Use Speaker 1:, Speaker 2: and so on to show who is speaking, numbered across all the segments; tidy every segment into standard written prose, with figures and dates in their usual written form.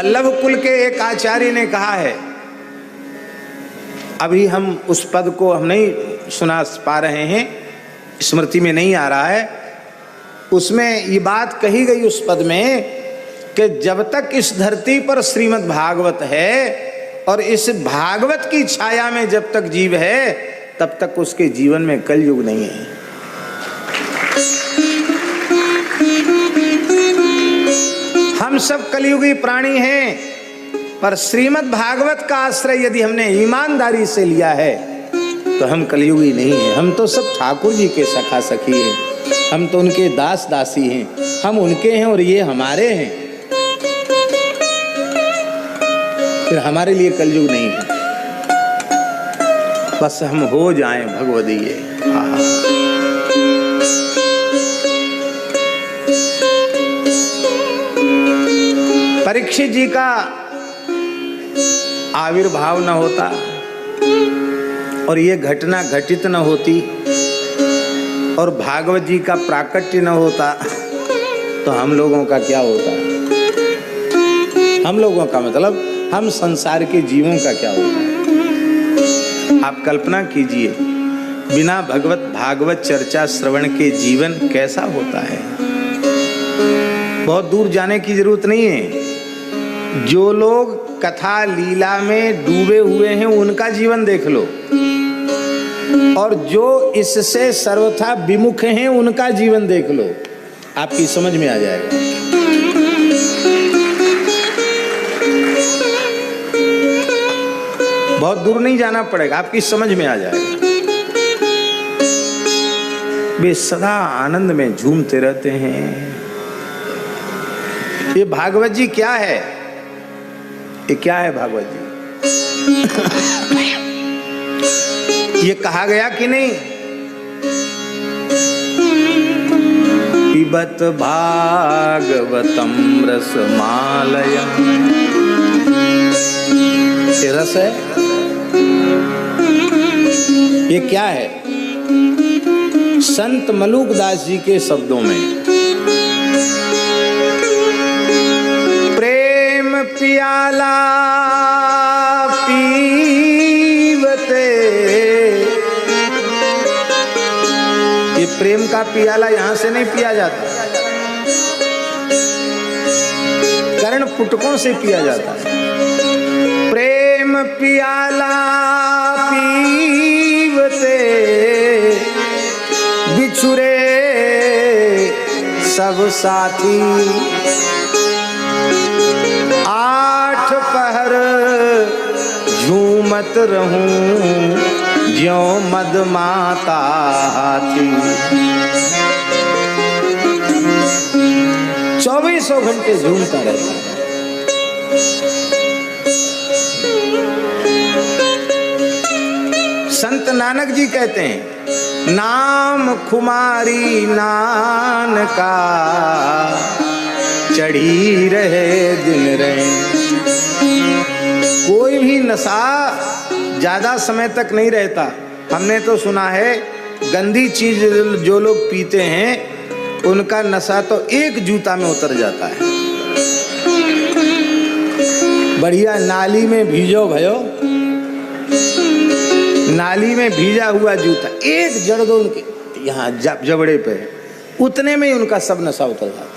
Speaker 1: वल्लभ कुल के एक आचार्य ने कहा है, अभी हम उस पद को हम नहीं सुना पा रहे हैं, स्मृति में नहीं आ रहा है, उसमें ये बात कही गई उस पद में कि जब तक इस धरती पर श्रीमद् भागवत है और इस भागवत की छाया में जब तक जीव है तब तक उसके जीवन में कलयुग नहीं है। हम सब कलयुगी प्राणी हैं, पर श्रीमद् भागवत का आश्रय यदि हमने ईमानदारी से लिया है तो हम कलयुगी नहीं हैं। हम तो सब ठाकुर जी के सखा सखी हैं, हम तो उनके दास दासी हैं, हम उनके हैं और ये हमारे हैं, फिर हमारे लिए कलयुग नहीं है। बस हम हो जाएं भगवदीय। परीक्षित जी का आविर्भाव न होता और ये घटना घटित न होती और भागवत जी का प्राकट्य न होता तो हम लोगों का क्या होता? हम लोगों का मतलब हम संसार के जीवों का क्या होता? आप कल्पना कीजिए, बिना भगवत भागवत चर्चा श्रवण के जीवन कैसा होता है। बहुत दूर जाने की जरूरत नहीं है, जो लोग कथा लीला में डूबे हुए हैं उनका जीवन देख लो, और जो इससे सर्वथा विमुख हैं उनका जीवन देख लो, आपकी समझ में आ जाएगा। बहुत दूर नहीं जाना पड़ेगा, आपकी समझ में आ जाएगा। वे सदा आनंद में झूमते रहते हैं। ये भागवत जी क्या है? ये क्या है भागवत जी? ये कहा गया कि नहीं, पिबत भागवतम रसमालयम्, ये रस है। ये क्या है? संत मलुकदास जी के शब्दों में, प्रेम पियाला पीवते। ये प्रेम का पियाला यहां से नहीं पिया जाता, कर्ण पुटकों से पिया जाता है। प्रेम पियाला पीवते बिछुरे सब साथी, आठ पहर झूमत रहूं ज्यों मदमाता हाथी। 24 घंटे झूमता रहता है। संत नानक जी कहते हैं, नाम खुमारी नानका चढ़ी रहे दिन रैन। कोई भी नशा ज्यादा समय तक नहीं रहता। हमने तो सुना है गंदी चीज जो लोग पीते हैं उनका नशा तो एक जूता में उतर जाता है। बढ़िया नाली में भीजो भयो, नाली में भीजा हुआ जूता एक जड़ दो उनके यहाँ जबड़े पे, उतने में ही उनका सब नशा उतर जाता है।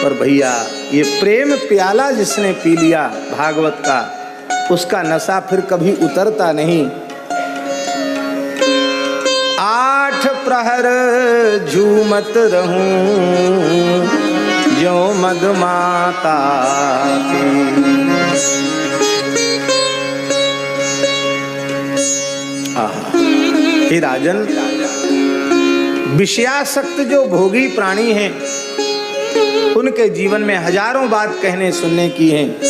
Speaker 1: पर भैया ये प्रेम प्याला जिसने पी लिया भागवत का, उसका नशा फिर कभी उतरता नहीं। 8 प्रहर झूमत रहूं जो मदमाता थी। हे राजन, विषयासक्त जो भोगी प्राणी हैं उनके जीवन में हजारों बात कहने सुनने की हैं,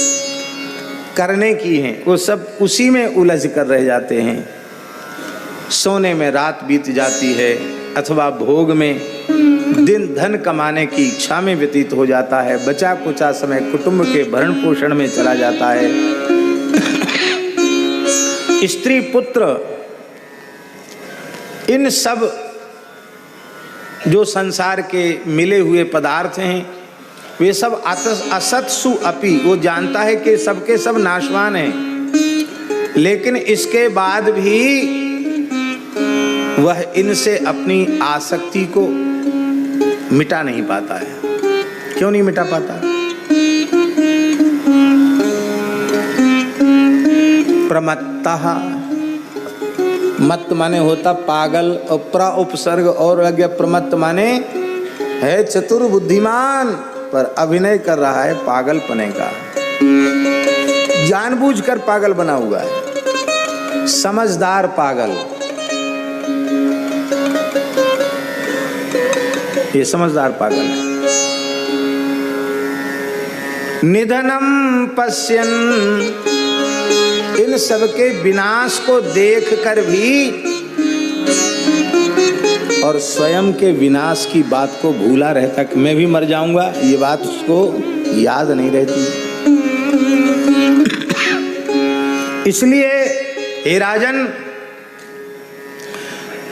Speaker 1: करने की हैं, वो सब उसी में उलझ कर रह जाते हैं। सोने में रात बीत जाती है अथवा भोग में दिन धन कमाने की इच्छा में व्यतीत हो जाता है। बचा कुचा समय कुटुंब के भरण पोषण में चला जाता है। स्त्री पुत्र इन सब जो संसार के मिले हुए पदार्थ हैं वे सब असत्सु अपि, वो जानता है कि सबके सब नाशवान हैं, लेकिन इसके बाद भी वह इनसे अपनी आसक्ति को मिटा नहीं पाता है। क्यों नहीं मिटा पाता? प्रमत्तः, मत माने होता पागल, और प्र उपसर्ग और लग गया प्रमत्त माने है चतुर बुद्धिमान, पर अभिनय कर रहा है पागलपने का, जानबूझकर पागल बना हुआ है, समझदार पागल। ये समझदार पागल है। निधनम पश्यन, इन सबके विनाश को देखकर भी और स्वयं के विनाश की बात को भूला रहता कि मैं भी मर जाऊंगा, ये बात उसको याद नहीं रहती। इसलिए हे राजन,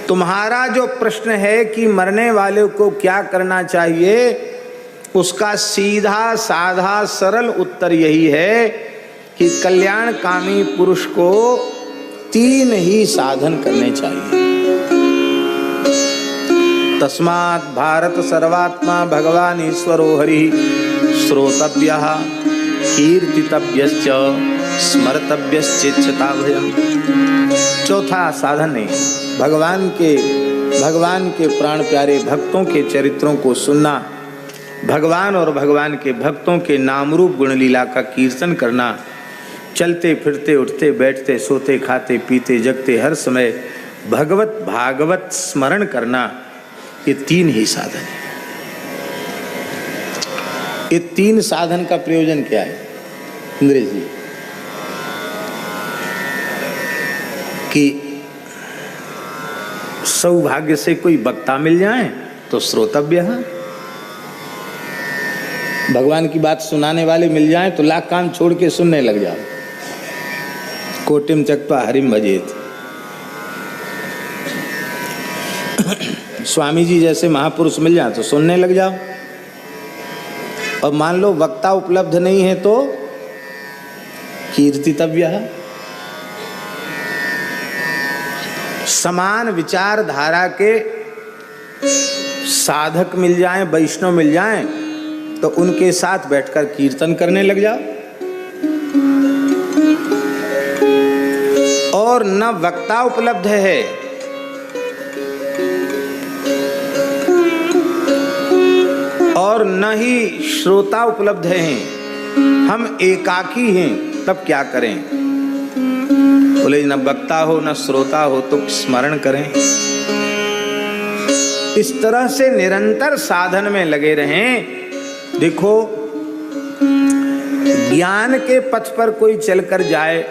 Speaker 1: तुम्हारा जो प्रश्न है कि मरने वाले को क्या करना चाहिए, उसका सीधा साधा सरल उत्तर यही है कि कल्याणकामी पुरुष को 3 ही साधन करने चाहिए। तस्मात् भारत सर्वात्मा भगवान ईश्वरो हरि, श्रोतव्यः कीर्तितव्यश्च स्मर्तव्यश्चेच्छता भयम्। चौथा साधन नहीं, भगवान के प्राण प्यारे भक्तों के चरित्रों को सुनना, भगवान और भगवान के भक्तों के नाम रूप गुण लीला का कीर्तन करना, चलते फिरते उठते बैठते सोते खाते पीते जगते हर समय भगवत भागवत स्मरण करना, ये 3 ही साधन है। ये 3 साधन का प्रयोजन क्या है इंद्रेश जी? कि सौभाग्य से कोई वक्ता मिल जाए तो श्रोतव्य है, भगवान की बात सुनाने वाले मिल जाए तो लाख काम छोड़ के सुनने लग जाओ। कोटिम चक्त्वा हरिम भजेत। स्वामी जी जैसे महापुरुष मिल जाए तो सुनने लग जाओ। और मान लो वक्ता उपलब्ध नहीं है तो कीर्तितव्य है। समान विचारधारा के साधक मिल जाएं, वैष्णव मिल जाएं तो उनके साथ बैठकर कीर्तन करने लग जाओ। और न वक्ता उपलब्ध है और न ही श्रोता उपलब्ध हैं, हम एकाकी हैं, तब क्या करें? बोले न वक्ता हो न श्रोता हो तो स्मरण करें। इस तरह से निरंतर साधन में लगे रहें। देखो, ज्ञान के पथ पर कोई चलकर जाए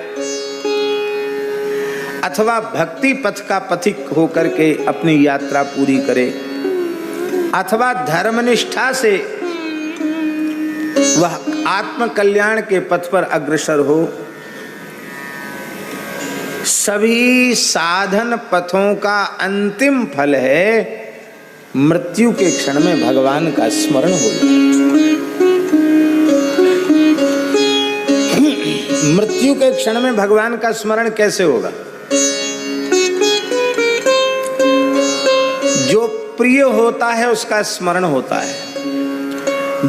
Speaker 1: अथवा भक्ति पथ का पथिक होकर के अपनी यात्रा पूरी करे, अथवा धर्मनिष्ठा से वह आत्म कल्याण के पथ पर अग्रसर हो, सभी साधन पथों का अंतिम फल है मृत्यु के क्षण में भगवान का स्मरण हो। मृत्यु के क्षण में भगवान का स्मरण कैसे होगा? जो प्रिय होता है उसका स्मरण होता है।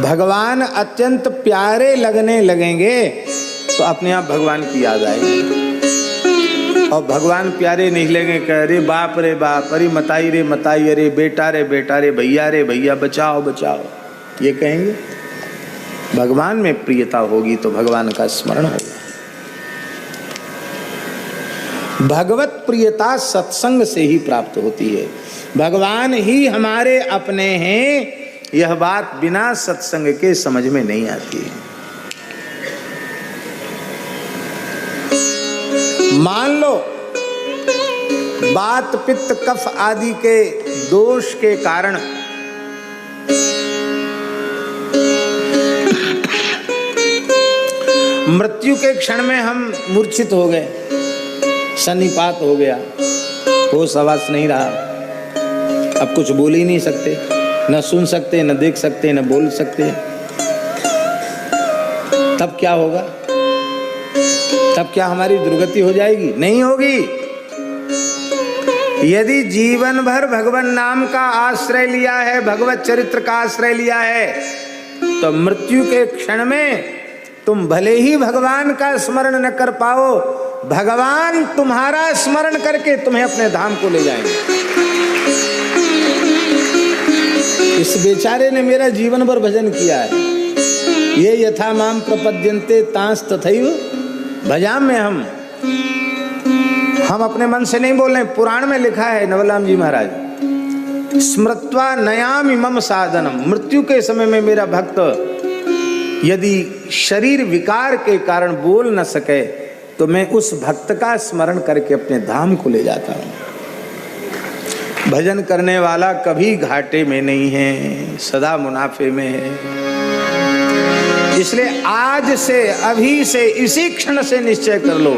Speaker 1: भगवान अत्यंत प्यारे लगने लगेंगे तो अपने आप भगवान की याद आएगी। और भगवान प्यारे नहीं लगे कह अरे बाप रे बाप, अरे मताई रे मताई, अरे बेटा रे बेटा रे भैया बचाओ बचाओ, ये कहेंगे। भगवान में प्रियता होगी तो भगवान का स्मरण होगा। भगवत प्रियता सत्संग से ही प्राप्त होती है। भगवान ही हमारे अपने हैं, यह बात बिना सत्संग के समझ में नहीं आती है। मान लो बात पित्त कफ आदि के दोष के कारण मृत्यु के क्षण में हम मूर्छित हो गए, सन्निपात हो गया, होश हवास नहीं रहा, अब कुछ बोल ही नहीं सकते, न सुन सकते, न देख सकते, न बोल सकते। तब क्या होगा? तब क्या हमारी दुर्गति हो जाएगी? नहीं होगी। यदि जीवन भर भगवान नाम का आश्रय लिया है, भगवत चरित्र का आश्रय लिया है, तो मृत्यु के क्षण में तुम भले ही भगवान का स्मरण न कर पाओ, भगवान तुम्हारा स्मरण करके तुम्हें अपने धाम को ले जाएंगे। इस बेचारे ने मेरा जीवन भर भजन किया है। ये यथा माम प्रपद्यन्ते तांस तथैव भजाम में हम अपने मन से नहीं बोल रहे, पुराण में लिखा है नवलाम जी महाराज, स्मृत्वा नयामि मम साधनम, मृत्यु के समय में मेरा भक्त यदि शरीर विकार के कारण बोल न सके तो मैं उस भक्त का स्मरण करके अपने धाम को ले जाता हूँ। भजन करने वाला कभी घाटे में नहीं है, सदा मुनाफे में है। इसलिए आज से, अभी से, इसी क्षण से निश्चय कर लो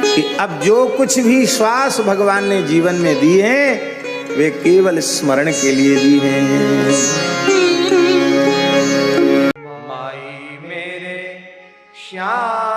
Speaker 1: कि अब जो कुछ भी श्वास भगवान ने जीवन में दिए हैं वे केवल स्मरण के लिए दी हैं। माई मेरे श्याम